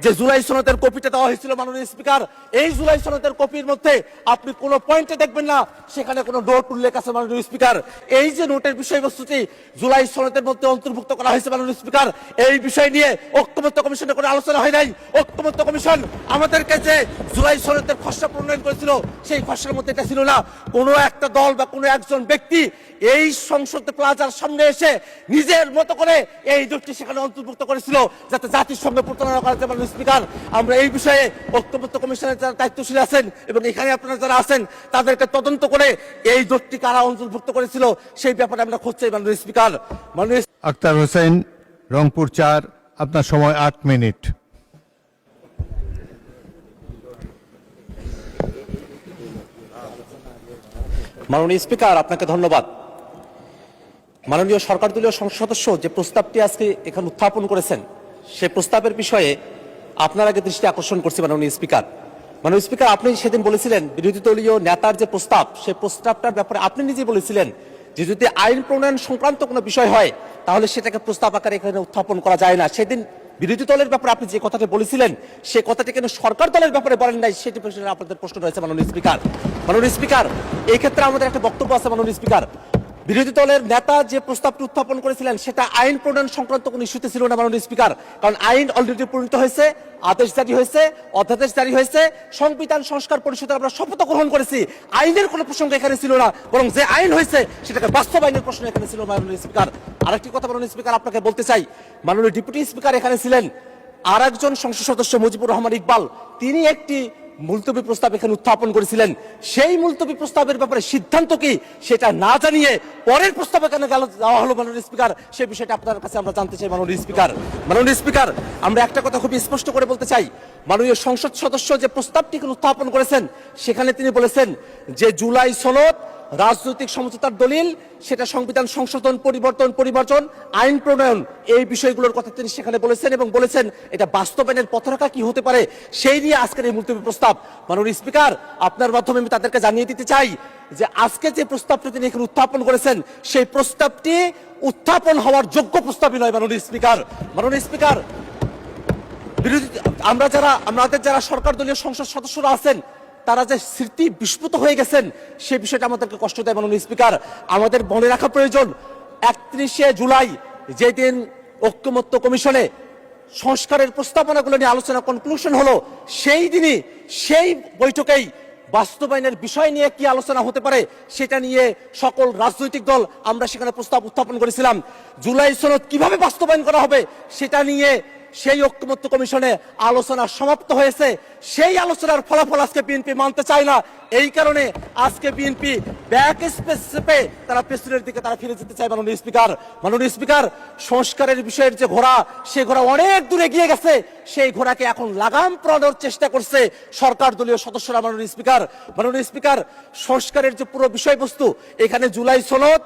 যে জুলাই সনদের কপিটা দেওয়া হয়েছিল মাননীয় স্পিকার, এই জুলাই সনদের কপির মধ্যে আপনি কোনো পয়েন্টে দেখবেন না সেখানে কোনো নোট উল্লেখ আছে মাননীয় স্পিকার। এই যে নোটের বিষয়বস্তুটি জুলাই সনদের মধ্যে অন্তর্ভুক্ত করা হয়েছে মাননীয় স্পিকার, এই বিষয় নিয়ে ঐক্যমত্য কমিশনে কোনো আলোচনা হয় নাই। ঐক্যমত্য কমিশন আমাদেরকে যে জুলাই সনদের খসড়া প্রণয়ন করেছিল সেই খসড়ার মধ্যে এটা ছিল না। কোনো একটা দল বা কোনো একজন ব্যক্তি এই সংসদ প্লাজার সামনে এসে নিজের মতো করে এই জোটটি সেখানে অন্তর্ভুক্ত করেছিল যাতে জাতির সঙ্গে প্রতারণা করা যায়। মাননীয় স্পিকার, আমরা এই বিষয়ে ঐক্যমত্য কমিশনের যারা দায়িত্বশীল আছেন এবং এখানে আপনারা যারা আছেন তাদেরকে তদন্ত করে এই জোটটি কারা অন্তর্ভুক্ত করেছিল সেই ব্যাপারে আমরা খোঁজ চাই মাননীয় স্পিকার। মাননীয় আক্তার হোসেন, রংপুর 4, আপনার সময় 8 মিনিট। মাননীয় স্পিকার, আপনাকে ধন্যবাদ। মাননীয় সরকার দলীয় সংসদ সদস্য যে প্রস্তাবটি আজকে এখানে উত্থাপন করেছেন সেই প্রস্তাবের বিষয়ে আপনার আগে দৃষ্টি আকর্ষণ করছি। মাননীয় স্পিকার, আপনি সেদিন বলেছিলেন বিরোধী দলীয় নেতার যে প্রস্তাব সেই প্রস্তাবটার ব্যাপারে আপনি নিজেই বলেছিলেন যে যদি আইন প্রণয়ন সংক্রান্ত কোনো বিষয় হয় তাহলে সেটাকে প্রস্তাব আকারে এখানে উত্থাপন করা যায় না। সেদিন বিরোধী দলের ব্যাপারে আপনি যে কথাটি বলেছিলেন সে কথাটি কেন সরকার দলের ব্যাপারে বলেন নাই সেটি আপনাদের প্রশ্ন রয়েছে। মাননীয় স্পিকার, এই ক্ষেত্রে আমাদের একটা বক্তব্য আছে। মাননীয় স্পিকার, বিরোধী দলের নেতা যে প্রস্তাবটি উত্থাপন করেছিলেন সেটা আইন প্রণয়ন সংক্রান্ত কোনো ইস্যুতে ছিল না। মাননীয় স্পিকার, কারণ আইন অলরেডি প্রণীত হয়েছে, আদেশ জারি হয়েছে, অধ্যাদেশ জারি হয়েছে, সংবিধান সংস্কার পরিষদে আমরা শপথ গ্রহণ করেছি। আইনের কোনো প্রসঙ্গ এখানে ছিল না, বরং যে আইন হয়েছে সেটাকে বাস্তবায়নের প্রশ্ন এখানে ছিল। মাননীয় স্পিকার, আরেকটি কথা মাননীয় স্পিকার আপনাকে বলতে চাই, মাননীয় ডেপুটি স্পিকার এখানে ছিলেন, আর একজন সংসদ সদস্য মুজিবুর রহমান ইকবাল, তিনি একটি মুলতবি প্রস্তাব এখানে উত্থাপন করেছিলেন। সেই মুলতবি প্রস্তাবের ব্যাপারে সিদ্ধান্ত কি সেটা না জানিয়ে পরের প্রস্তাবে কেন দেওয়া হলো মাননীয় স্পিকার, সেই বিষয়টা আপনার কাছে আমরা জানতে চাই। মাননীয় স্পিকার, আমরা একটা কথা খুব স্পষ্ট করে বলতে চাই, মাননীয় সংসদ সদস্য যে প্রস্তাবটি উত্থাপন করেছেন সেখানে তিনি বলেছেন যে জুলাই সনদ রাজনৈতিক সমঝোতার দলিল, সেটা সংবিধান সংশোধন পরিবর্তন আইন প্রণয়ন এই বিষয়গুলোর কথা তিনি সেখানে বলেছেন এবং বলেছেন এটা বাস্তবায়নের পথরেখা কি হতে পারে সেই নিয়ে আজকের এই মুলতবি প্রস্তাব। মাননীয় স্পিকার, আপনার মাধ্যমে আমি তাদেরকে জানিয়ে দিতে চাই যে আজকে যে প্রস্তাবটি তিনি এখানে উত্থাপন করেছেন সেই প্রস্তাবটি উত্থাপন হওয়ার যোগ্য প্রস্তাবই নয়। মাননীয় স্পিকার, আমাদের যারা সরকার দলীয় সংসদ সদস্যরা আছেন তারা যে স্মৃতি বিস্মৃত হয়ে গেছেন সেই বিষয়টা আমাদেরকে কষ্ট দেয়। মাননীয় স্পিকার, আমাদের মনে রাখা প্রয়োজন 31শে জুলাই যেদিন ঐক্যমত্য কমিশনে সংস্কারের প্রস্তাবনাগুলো নিয়ে আলোচনা কনক্লুশন হলো, সেই দিনই সেই বৈঠকেই বাস্তবায়নের বিষয় নিয়ে কি আলোচনা হতে পারে সেটা নিয়ে সকল রাজনৈতিক দল আমরা সেখানে প্রস্তাব উত্থাপন করেছিলাম। জুলাই সনদ কিভাবে বাস্তবায়ন করা হবে সেটা নিয়ে সেই ঐক্যমত্য কমিশনে আলোচনা সমাপ্ত হয়েছে। সেই আলোচনার ফলাফল আজকে বিএনপি মানতে চায় না। এই কারণে আজকে বিএনপি ব্যাক স্পেসে তারা পেছনের দিকে তারা ফিরে যেতে চায়। মাননীয় স্পিকার, সংস্কারের বিষয়ের যে ঘোড়া সেই ঘোড়া অনেক দূরে গিয়ে গেছে, সেই ঘোড়াকে এখন লাগাম পরানোর চেষ্টা করছে সরকার দলীয় সদস্যরা। মাননীয় স্পিকার, সংস্কারের যে পুরো বিষয়বস্তু এখানে জুলাই সনদ,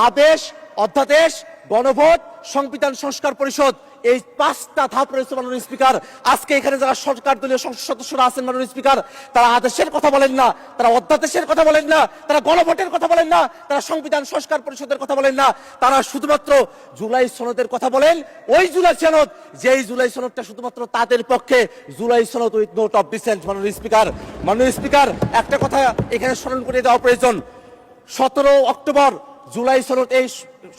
আদেশ, অধ্যাদেশ, গণভোট, সংবিধান সংস্কার পরিষদ এই 5টা ধাপ রয়েছে। মাননীয় স্পিকার, আজকে এখানে যারা সরকার দলীয় সংসদ সদস্যরা আছেন মাননীয় স্পিকার, তারা আদেশের কথা বলেন না, তারা অধ্যাদেশের কথা বলেন না, তারা গণভোটের কথা বলেন না, তারা সংবিধান সংস্কার পরিষদের কথা বলেন না, তারা শুধুমাত্র জুলাই সনদের কথা বলেন। ওই জুলাই সনদ, যেই জুলাই সনদটা শুধুমাত্র তাদের পক্ষে জুলাই সনদ উইথ নোট অফ ডিসেন্ট। মাননীয় স্পিকার, একটা কথা এখানে স্মরণ করে দেওয়া প্রয়োজন, 17 অক্টোবর জুলাই সনদ এই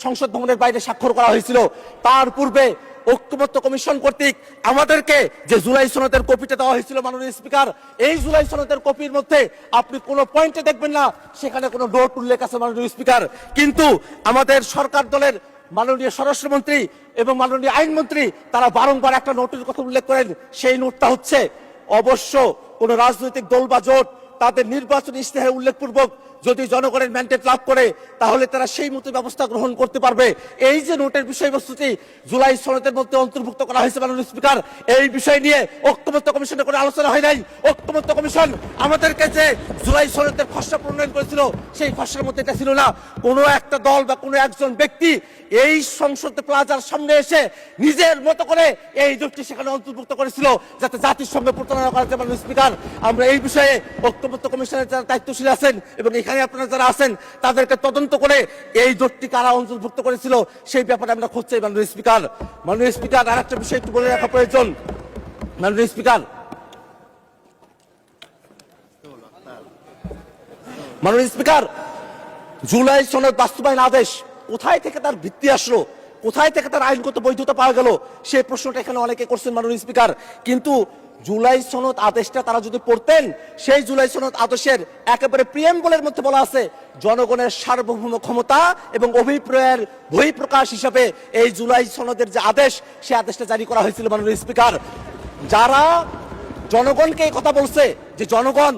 সংসদ ভবনের বাইরে স্বাক্ষর করা হয়েছিল। তার পূর্বে ঐক্যমত্য কমিশন কর্তৃক আমাদেরকে যে জুলাই সনদের কপিটা দেওয়া হয়েছিল মাননীয় স্পিকার, এই জুলাই সনদের কপির মধ্যে আপনি কোনো পয়েন্টে দেখবেন না সেখানে কোনো নোট উল্লেখ আছে মাননীয় স্পিকার। কিন্তু আমাদের সরকার দলের মাননীয় স্বরাষ্ট্রমন্ত্রী এবং মাননীয় আইনমন্ত্রী তারা বারংবার একটা নোটের কথা উল্লেখ করেন। সেই নোটটা হচ্ছে অবশ্য কোন রাজনৈতিক দল বা জোট তাদের নির্বাচনী ইশতেহারে উল্লেখপূর্বক যদি জনগণের ম্যান্ডেট লাভ করে তাহলে তারা সেই মতো ব্যবস্থা গ্রহণ করতে পারবে। এই যে নোটের বিষয়বস্তুটি জুলাই সনদের মধ্যে অন্তর্ভুক্ত করা হয়েছে মাননীয় স্পিকার, এই বিষয় নিয়ে ঐক্যমত্য কমিশনে কোনো আলোচনা হয় নাই। ঐক্যমত্য কমিশন আমাদেরকে যে জুলাই সনদের খসড়া প্রণয়ন করেছিল সেই খসড়ার মধ্যে এটা ছিল না। কোনো একটা দল বা কোনো একজন ব্যক্তি এই সংসদ প্লাজার সামনে এসে নিজের মতো করে এই জোটটি সেখানে অন্তর্ভুক্ত করেছিল যাতে জাতির সঙ্গে প্রতারণা করা যায়। মাননীয় স্পিকার, আমরা এই বিষয়ে ঐক্যমত্য কমিশনের যারা দায়িত্বশীল আছেন এবং এখানে আপনারা যারা আছেন তাদেরকে তদন্ত করে এই জোটটি কারা অন্তর্ভুক্ত করেছিল সেই ব্যাপারে আমরা খোঁজ চাই। মাননীয় স্পিকার, আর একটা বিষয় একটু বলে রাখা প্রয়োজন, মাননীয় স্পিকার, মাননীয় স্পিকার, জুলাই সনদ বাস্তবায়ন আদেশ কোথায় থেকে তার ভিত্তি আসলো, কোথায় থেকে তার আইনগত বৈধতা পাওয়া গেল, সেই প্রশ্নটা এখানে অনেকে করছেন মাননীয় স্পিকার। কিন্তু জুলাই সনদ আদেশটা তারা যদি পড়তেন, সেই জুলাই সনদ আদেশের একেবারে প্রিয়াম্বলের মধ্যে বলা আছে জনগণের সার্বভৌম ক্ষমতা এবং অভিপ্রায়ের বহিঃপ্রকাশ হিসাবে এই জুলাই সনদের যে আদেশ, সেই আদেশটা জারি করা হয়েছিল মাননীয় স্পিকার। যারা জনগণকে এই কথা বলছে যে জনগণ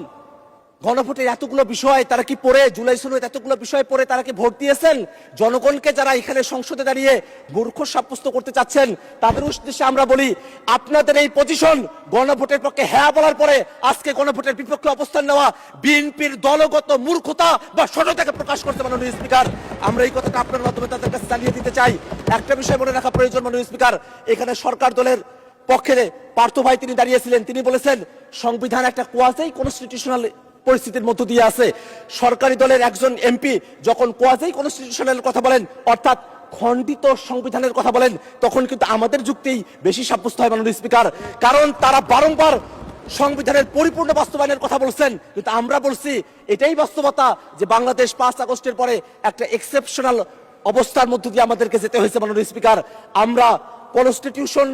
গণভোটের এতগুলো বিষয় তারা কি পড়ে, জুলাই সনদ এতগুলো বিষয় পড়ে তারা কি ভোট দিয়েছেন, জনগণকে যারা এখানে সংসদে দাঁড়িয়ে মূর্খ সাব্যস্ত করতে চাচ্ছেন তাদের উদ্দেশ্যে আমরা বলি, আপনাদের এই পজিশন গণভোটের পক্ষে হ্যাঁ বলার পরে আজকে গণভোটের বিপক্ষে অবস্থান নেওয়া বিএনপির দলগত মূর্খতা বা সততাকে প্রকাশ করতে মাননীয় স্পিকার। আমরা এই কথাটা আপনার মাধ্যমে তাদের কাছে জানিয়ে দিতে চাই। একটা বিষয় মনে রাখা প্রয়োজন মাননীয় স্পিকার, এখানে সরকার দলের পক্ষে পার্থ ভাই তিনি দাঁড়িয়েছিলেন, তিনি বলেছেন সংবিধান একটা কোয়াজি কনস্টিটিউশনাল পরিস্থিতির মধ্য দিয়ে আছে। সরকারি দলের একজন এমপি যখন কোয়াজি কনস্টিটিউশনাল কথা বলেন, অর্থাৎ খণ্ডিত সংবিধানের কথা বলেন, তখন কিন্তু আমাদের যুক্তি বেশি সাব্যস্ত হয় মাননীয় স্পিকার। কারণ তারা বারংবার সংবিধানের পরিপূর্ণ বাস্তবায়নের কথা বলছেন, কিন্তু আমরা বলছি এটাই বাস্তবতা যে বাংলাদেশ 5 আগস্টের পরে একটা এক্সেপশনাল অবস্থার মধ্য দিয়ে আমাদেরকে যেতে হয়েছে মাননীয় স্পিকার। আমরা কনস্টিটিউশন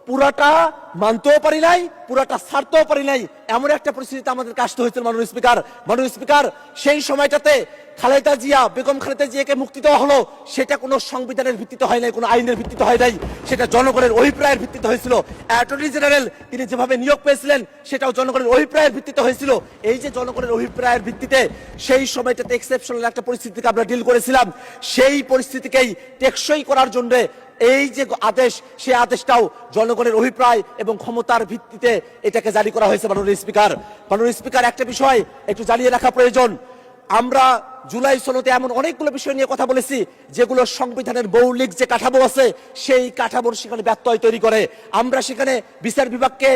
পুরাটা মানতেও পারি নাই, পুরাটা ছাড়তেও পারি নাই, এমন একটা পরিস্থিতিতে আমাদেরকে আসতে হয়েছিল মাননীয় স্পিকার। মাননীয় স্পিকার, সেই সময়টাতে খালেদা জিয়া, বেগম খালেদা জিয়াকে মুক্তি দেওয়া হলো, সেটা কোনো সংবিধানের ভিত্তিতে হয় নাই, কোনো আইনের ভিত্তিতে হয় নাই, সেটা জনগণের অভিপ্রায়ের ভিত্তিতে হয়েছিল। অ্যাটর্নি জেনারেল তিনি যেভাবে নিয়োগ পেয়েছিলেন সেটাও জনগণের অভিপ্রায়ের ভিত্তিতে হয়েছিল। এই যে জনগণের অভিপ্রায়ের ভিত্তিতে সেই সময়টাতে এক্সেপশনাল একটা পরিস্থিতিকে আমরা ডিল করেছিলাম, সেই পরিস্থিতিকেই টেকসই করার জন্য এই যে আদেশ, সেই আদেশটাও জনগণের অভিপ্রায় এবং ক্ষমতার ভিত্তিতে এটাকে জারি করা হয়েছে মাননীয় স্পিকার। মাননীয় স্পিকার, একটা বিষয় একটু জানিয়ে রাখা প্রয়োজন, আমরা জুলাই সনদে এমন অনেকগুলো বিষয় নিয়ে কথা বলেছি যেগুলো সংবিধানের মৌলিক যে কাঠামো আছে সেই কাঠামোর সেখানে ব্যত্যয় তৈরি করে। আমরা সেখানে বিচার বিভাগকে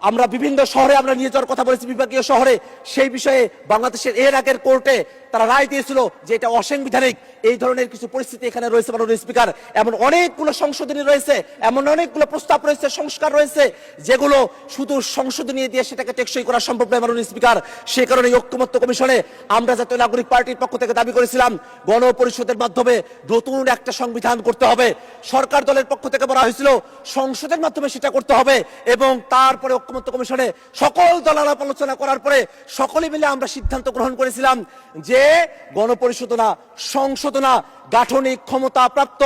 আমরা বিভিন্ন শহরে আমরা নিয়ে যাওয়ার কথা বলেছি, বিভাগীয় শহরে। সেই বিষয়ে বাংলাদেশের এর আগের কোর্টে তারা রায় দিয়েছিল যে এটা অসাংবিধানিক। এই ধরনের কিছু পরিস্থিতি এখানে রয়েছে মাননীয় স্পিকার। এমন অনেকগুলো সংশোধনী রয়েছে, এমন অনেকগুলো প্রস্তাব রয়েছে, সংস্কার রয়েছে, যেগুলো শুধু সংশোধনী দিয়ে সেটাকে টেকসই করা সম্ভব নয় মাননীয় স্পিকার। সে কারণে ঐক্যমত্য কমিশনে আমরা জাতীয় নাগরিক পার্টির পক্ষ থেকে দাবি করেছিলাম গণপরিষদের মাধ্যমে নতুন একটা সংবিধান করতে হবে। সরকার দলের পক্ষ থেকে বলা হয়েছিল সংসদের মাধ্যমে সেটা করতে হবে, এবং তারপরে ঐক্যমত্য কমিশনে সকল দল আলাপ আলোচনা করার পরে সকলে মিলে আমরা সিদ্ধান্ত গ্রহণ করেছিলাম যে গণপরিষদ না, সংশোধনা, গাঠনিক ক্ষমতা প্রাপ্ত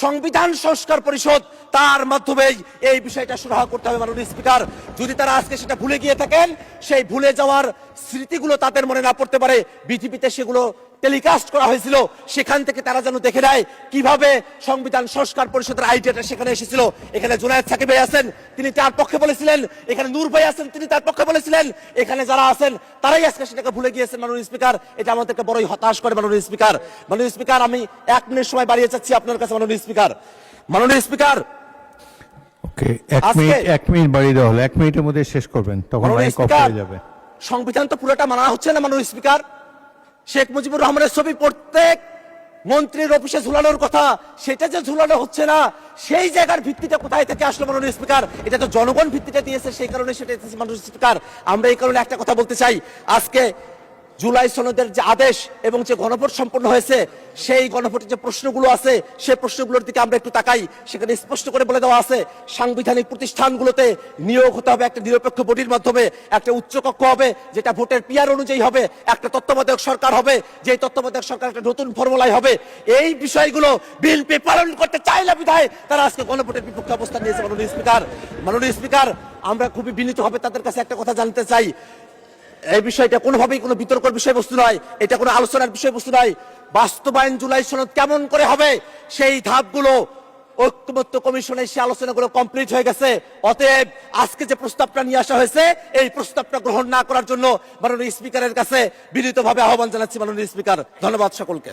সংবিধান সংস্কার পরিষদ, তার মাধ্যমেই এই বিষয়টা সুরাহা করতে হবে মাননীয় স্পিকার। যদি তারা আজকে সেটা ভুলে গিয়ে থাকেন, সেই ভুলে যাওয়ার স্মৃতিগুলো তাদের মনে না পড়তে পারে, বিটিভিতে সেগুলো টেলিকাস্ট করা হয়েছিল, সেখান থেকে তারা যেন দেখে নেয় কিভাবে সংবিধান সংস্কার পরিষদের আইডিয়াটা সেখানে এসেছিল। এখানে জুনায়েদ সাকিব ভাই আছেন, তিনি তার পক্ষে বলেছিলেন, এখানে নূর ভাই আছেন, তিনি তার পক্ষে বলেছিলেন, এখানে যারা আছেন তারাই আজকে সেটাকে ভুলে গিয়েছেন মাননীয় স্পিকার। এটা আমাদেরকে বড়ই হতাশ করে মাননীয় স্পিকার। মাননীয় স্পিকার, আমি 1 মিনিট সময় বাড়িয়ে চাচ্ছি আপনার কাছে মাননীয় স্পিকার। মাননীয় স্পিকার, ওকে, 1 মিনিট বাড়িয়ে দেওয়া হলো, 1 মিনিটের মধ্যে শেষ করবেন, তখন মাইক অফ হয়ে যাবে। সংবিধান তো পুরোটা মানা হচ্ছে না মাননীয় স্পিকার। শেখ মুজিবুর রহমানের ছবি প্রত্যেক মন্ত্রীর অফিসে ঝুলানোর কথা, সেটা যে ঝুলানো হচ্ছে না, সেই জায়গার ভিত্তিটা কোথায় থেকে আসলো মাননীয় স্পিকার? এটা তো জনগণ ভিত্তিটা দিয়েছে, সেই কারণে সেটা মাননীয় স্পিকার। আমরা এই কারণে একটা কথা বলতে চাই, আজকে জুলাই সনদের যে আদেশ এবং যে গণভোট সম্পন্ন হয়েছে, সেই গণভোটের যে প্রশ্নগুলো আছে সেই প্রশ্নগুলোর দিকে আমরা একটু তাকাই। সেখানে স্পষ্ট করে বলে দেওয়া আছে সাংবিধানিক প্রতিষ্ঠানগুলোতে নিয়োগ হতে হবে একটা নিরপেক্ষ বডির মাধ্যমে, একটা উচ্চকক্ষ হবে যেটা ভোটের পিয়ার অনুযায়ী হবে, একটা তত্ত্বাবধায়ক সরকার হবে, যে তত্ত্বাবধায়ক সরকার একটা নতুন ফর্মুলায় হবে। এই বিষয়গুলো বিএনপি পালন করতে চায় না বিধায় তারা আজকে গণভোটের বিপক্ষে অবস্থান নিয়েছে মাননীয় স্পিকার। মাননীয় স্পিকার, আমরা খুবই বিনীতভাবে তাদের কাছে একটা কথা জানতে চাই, এই বিষয়টা কোনোভাবেই কোনো বিতর্কের বিষয়বস্তু নয়, এটা কোনো আলোচনার বিষয়বস্তু নয়। বাস্তবায়ন জুলাই সনদ কেমন করে হবে সেই ধাপগুলো ঐক্যমত্য কমিশনে সেই আলোচনাগুলো কমপ্লিট হয়ে গেছে। অতএব আজকে যে প্রস্তাবটা নিয়ে আসা হয়েছে, এই প্রস্তাবটা গ্রহণ না করার জন্য মাননীয় স্পিকারের কাছে বিনীতভাবে আহ্বান জানাচ্ছি মাননীয় স্পিকার। ধন্যবাদ সকলকে।